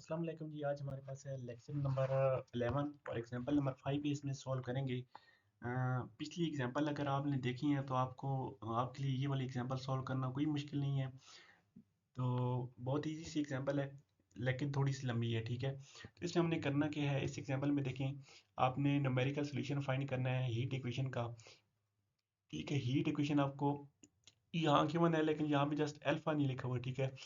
अस्सलाम वालेकुम जी। आज हमारे पास है लेक्चर नंबर 11 और एग्जांपल नंबर 5 भी इसमें सॉल्व करेंगे। पिछली एग्जांपल अगर आपने देखी है तो आपको आपके लिए ये वाली एग्जांपल सॉल्व करना कोई मुश्किल नहीं है। तो बहुत इजी सी एग्जांपल है लेकिन थोड़ी सी लंबी है, ठीक है। तो इसमें हमने करना क्या है, इस एग्जांपल में देखें, आपने न्यूमेरिकल सोल्यूशन फाइंड करना है हीट इक्वेशन का। ठीक है, हीट इक्वेशन आपको यहाँ गिवन है लेकिन यहाँ पे जस्ट अल्फा नहीं लिखा हुआ, ठीक है।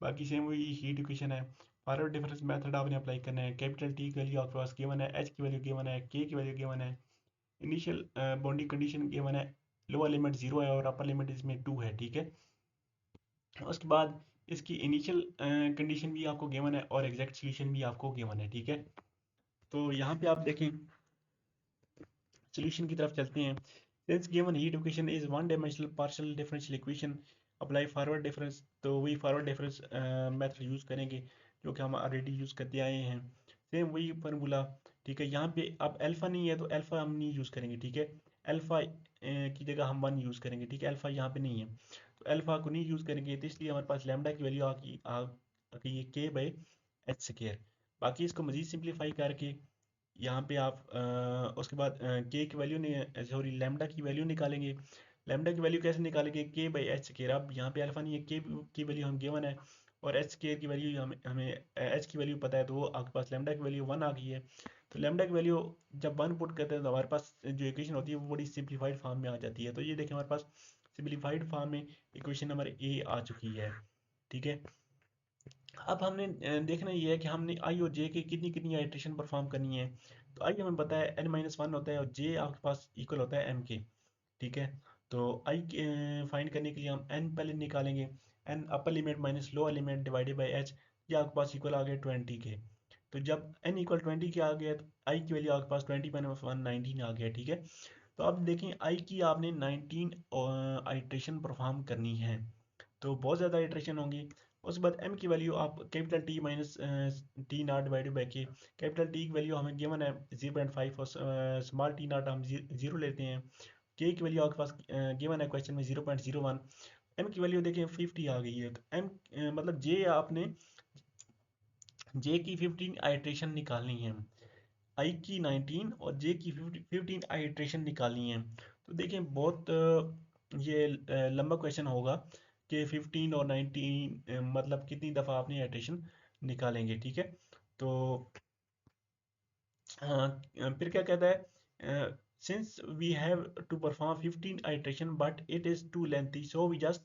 बाकी सेम वही हीट इक्वेशन है। फॉरवर्ड डिफरेंस मेथड आपने अप्लाई करना है। कैपिटल टी की वैल्यू आपके पास गिवन है, एच की वैल्यू गिवन है, के की वैल्यू गिवन है, इनिशियल बाउंड्री कंडीशन गिवन है, लोअर लिमिट 0 है और अपर लिमिट इसमें 2 है, ठीक है। उसके बाद इसकी इनिशियल कंडीशन भी आपको गिवन है और एग्जैक्ट सोल्यूशन भी आपको गिवन है, ठीक है। तो यहाँ पे आप देखें, सोल्यूशन की तरफ चलते हैं। Since given heat equation is one dimensional partial differential equation, apply forward difference. तो वही फॉरवर्ड डिफरेंस मेथड यूज़ करेंगे जो कि हम ऑलरेडी यूज़ करते आए हैं। सेम वही फार्मूला, ठीक है। यहाँ पे अब अल्फ़ा नहीं है तो अल्फ़ा हम नहीं यूज़ करेंगे, ठीक है। अल्फ़ा की जगह हम 1 यूज़ करेंगे, ठीक है। अल्फ़ा यहाँ पे नहीं है तो अल्फ़ा को नहीं यूज़ करेंगे, तो इसलिए हमारे पास लैम्डा की वैल्यू आ गई है के बाई एच स्क्वायर। बाकी इसको मज़ीद सिंप्लीफाई करके यहाँ पे आप उसके बाद के की वैल्यू ने सॉरी लैम्डा की वैल्यू निकालेंगे। लैम्डा की वैल्यू कैसे निकालेंगे, के बाई एच स्क्वायर। अब यहाँ पे अल्फा नहीं है, के की वैल्यू हम गिवन है और एच स्क्वायर की वैल्यू हमें एच की वैल्यू पता है, तो वो आपके पास लैम्डा की वैल्यू 1 आ गई है। तो लैम्डा की वैल्यू जब 1 पुट करते हैं तो हमारे पास जो इक्वेशन होती है वो बड़ी सिंप्लीफाइड फॉर्म में आ जाती है। तो ये देखें, हमारे पास सिंप्लीफाइड फॉर्म में इक्वेशन नंबर ए आ चुकी है, ठीक है। अब हमने देखना ये है कि हमने आई और जे की कितनी कितनी आइट्रेशन परफॉर्म करनी है। तो आई हमें पता है n-1 होता है और जे आपके पास इक्वल होता है m के, ठीक है। तो आई फाइंड करने के लिए हम n पहले निकालेंगे। n upper limit minus lower limit divided by h, ये आपके पास इक्वल आ गया 20 के। तो जब n इक्वल 20 के आ गया तो आई की वैल्यू आपके पास 20 - 1 19 आ गया, ठीक है। तो अब देखें, आई की आपने 19 आइट्रेशन परफॉर्म करनी है, तो बहुत ज़्यादा आइट्रेशन होंगी। उसके बाद m की वैल्यू आप capital T minus T not divided by के। कैपिटल टी की वैल्यू हमें गिवन है 0.5 और स्मॉल टी नॉट हम 0 लेते हैं। के की वैल्यू आपके पास गिवन है क्वेश्चन में 0.01। m की वैल्यू देखें 50 आ गई है, तो m मतलब जे आपने जे की 15 आइट्रेशन निकालनी है। आई की 19 और जे की 15 आइट्रेशन निकालनी है। तो देखें बहुत ये लंबा क्वेश्चन होगा कि 15 और 19 मतलब कितनी दफ़ा आपने आइट्रेशन निकालेंगे, ठीक है। तो फिर क्या कहता है, since we have to perform 15 iteration but it is too lengthy so we just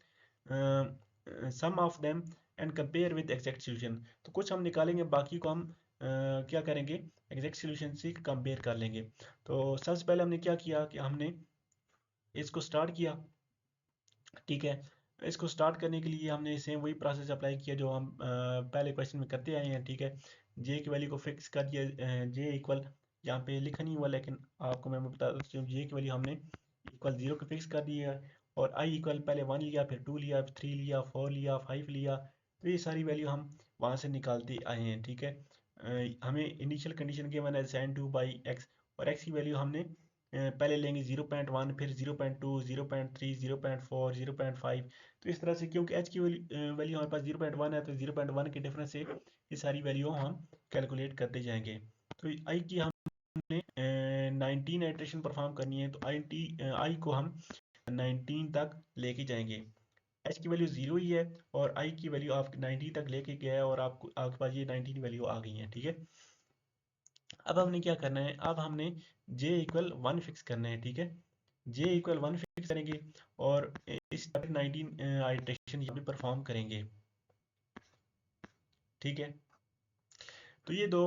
some of them and compare with exact solution. तो कुछ हम निकालेंगे, बाकी को हम क्या करेंगे, एग्जैक्ट सॉल्यूशन से कंपेयर कर लेंगे। तो सबसे पहले हमने क्या किया कि हमने इसको स्टार्ट किया, ठीक है। इसको स्टार्ट करने के लिए हमने सेम वही प्रोसेस अप्लाई किया जो हम पहले क्वेश्चन में करते आए हैं, ठीक है। जे की वैल्यू को फिक्स कर दिया, जे इक्वल यहाँ पे लिखा नहीं हुआ लेकिन आपको मैं बता दूँ, जे की वैल्यू हमने इक्वल 0 को फिक्स कर दिया है। और आई इक्वल पहले 1 लिया, फिर 2 लिया, फिर 3 लिया, 4 लिया, 5 लिया। तो ये सारी वैल्यू हम वहाँ से निकालते आए हैं, ठीक है। हमें इनिशियल कंडीशन के मैंने sin 2 बाई एक्स, और एक्स की वैल्यू हमने पहले लेंगे 0.1, फिर 0.2, 0.3, 0.4, 0.5। तो इस तरह से, क्योंकि एच की वैल्यू हमारे पास 0.1 है तो 0.1 के डिफरेंस से ये सारी वैल्यू हम कैलकुलेट करते जाएंगे। तो आई की हमने 19 आइट्रेशन परफॉर्म करनी है, तो आई को हम 19 तक लेके जाएंगे। एच की वैल्यू 0 ही है और आई की वैल्यू आप 19 तक लेके गया है और आपके पास ये 19 वैल्यू आ गई है, ठीक है। अब हमने क्या करना है, अब हमने j इक्वल 1 फिक्स करना है, ठीक है। j इक्वल 1 फिक्स करेंगे और इस 19 आइट्रेशन यहाँ पे परफॉर्म करेंगे, ठीक है। तो ये दो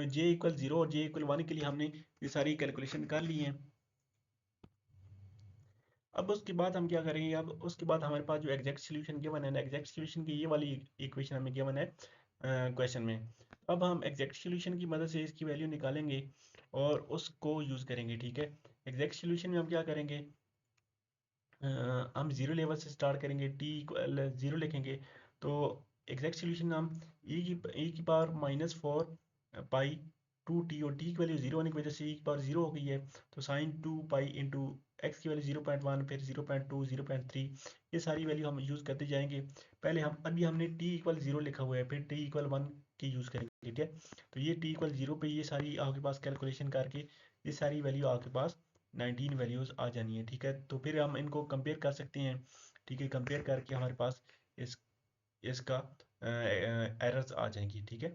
j इक्वल 0 और j इक्वल 1 के लिए हमने ये सारी कैलकुलेशन कर ली है। अब उसके बाद हम क्या करेंगे, अब उसके बाद हमारे पास जो एग्जैक्ट सॉल्यूशन गिवन है ना, एग्जैक्ट सॉल्यूशन की ये वाली इक्वेशन हमें गिवन है क्वेश्चन में। अब हम एग्जैक्ट सॉल्यूशन की मदद से इसकी वैल्यू निकालेंगे और उसको यूज़ करेंगे, ठीक है। एग्जैक्ट सॉल्यूशन में हम क्या करेंगे, हम जीरो लेवल से स्टार्ट करेंगे, टी इक्वल 0 लिखेंगे। तो एग्जैक्ट सॉल्यूशन हम ई की पावर -4 पाई 2t, और टी की वैल्यू 0 होने की वजह से ई की पावर 0 हो गई है। तो साइन 2 पाई इंटू एक्स की वैल्यू 0.1, फिर 0.2, 0.3, ये सारी वैल्यू हम यूज़ करते जाएंगे। पहले हम अभी हमने t इक्वल 0 लिखा हुआ है, फिर t इक्वल 1 की यूज़ करेंगे, ठीक है। तो ये t इक्वल 0 पे ये सारी आपके पास कैलकुलेशन करके ये सारी वैल्यू आपके पास 19 वैल्यूज़ आ जानी है, ठीक है। तो फिर हम इनको कंपेयर कर सकते हैं, ठीक है। कंपेयर करके हमारे पास इस इसका एरर्स आ जाएंगी, ठीक है।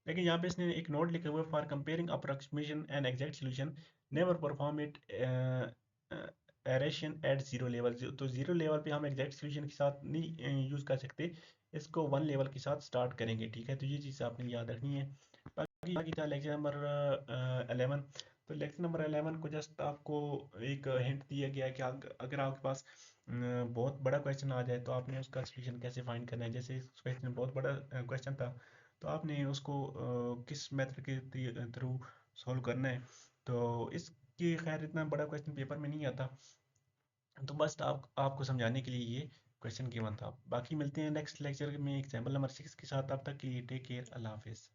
लेकिन यहाँ पे इसने एक नोट लिखा हुआ है, for comparing approximation and exact solution never perform iteration at zero level. तो जीरो लेवल पे हम एग्जैक्ट सॉल्यूशन के साथ नहीं यूज़ कर सकते, इसको वन लेवल के साथ स्टार्ट करेंगे, ठीक है। तो ये चीज़ आपने याद रखनी है। बाकी था लेक्चर नंबर 11। तो लेक्चर नंबर 11 को जस्ट आपको एक हिंट दिया गया है कि अगर आपके पास बहुत बड़ा क्वेश्चन आ जाए तो आपने उसका सॉल्यूशन कैसे फाइंड करना है। जैसे इस क्वेश्चन बहुत बड़ा क्वेश्चन था, तो आपने उसको किस मेथड के थ्रू सॉल्व करना है। तो इसकी खैर इतना बड़ा क्वेश्चन पेपर में नहीं आता, तो बस आपको समझाने के लिए ये क्वेश्चन गिवन था। बाकी मिलते हैं नेक्स्ट लेक्चर में एग्जाम्पल नंबर 6 के साथ। तब तक के लिए टेक केयर, अल्लाह हाफिज़।